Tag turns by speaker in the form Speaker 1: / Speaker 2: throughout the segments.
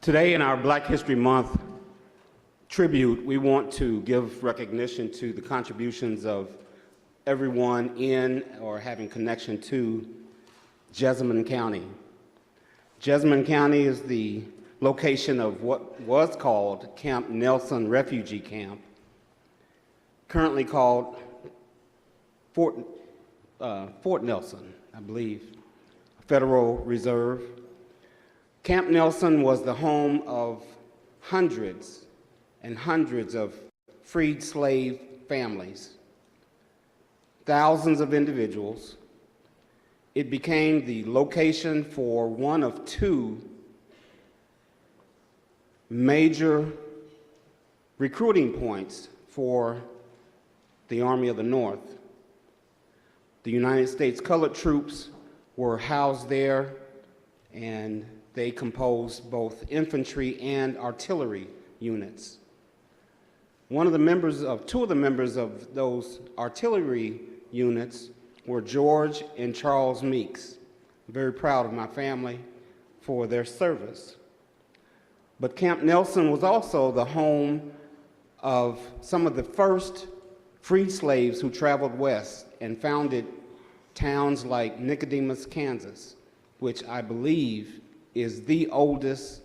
Speaker 1: Today in our Black History Month tribute, we want to give recognition to the contributions of everyone in or having connection to Jessamine County. Jessamine County is the location of what was called Camp Nelson Refugee Camp, currently called Fort Nelson, I believe, Federal Reserve. Camp Nelson was the home of hundreds and hundreds of freed slave families, thousands of individuals. It became the location for one of two major recruiting points for the Army of the North. The United States colored troops were housed there, and they composed both infantry and artillery units. Two of the members of those artillery units were George and Charles Meeks. I'm very proud of my family for their service. But Camp Nelson was also the home of some of the first freed slaves who traveled west and founded towns like Nicodemus, Kansas, which I believe is the oldest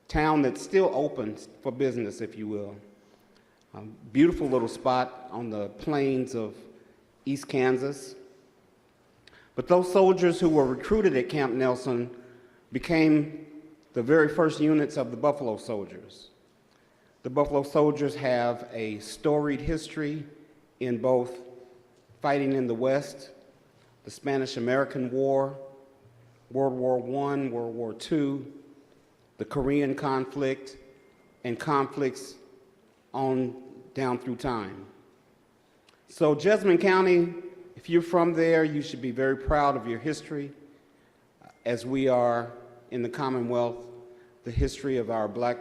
Speaker 1: town that's still open for business, if you will. A beautiful little spot on the plains of East Kansas. But those soldiers who were recruited at Camp Nelson became the very first units of the Buffalo Soldiers. The Buffalo Soldiers have a storied history in both fighting in the West, the Spanish-American War, World War I, World War II, the Korean conflict, and conflicts on down through time. So Jessamine County, if you're from there, you should be very proud of your history, as we are in the Commonwealth, the history of our Black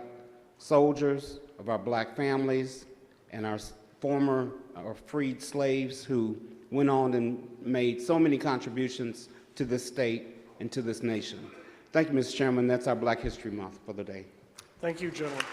Speaker 1: soldiers, of our Black families, and our former or freed slaves who went on and made so many contributions to this state and to this nation. Thank you, Mr. Chairman. That's our Black History Month for the day.
Speaker 2: Thank you, gentlemen.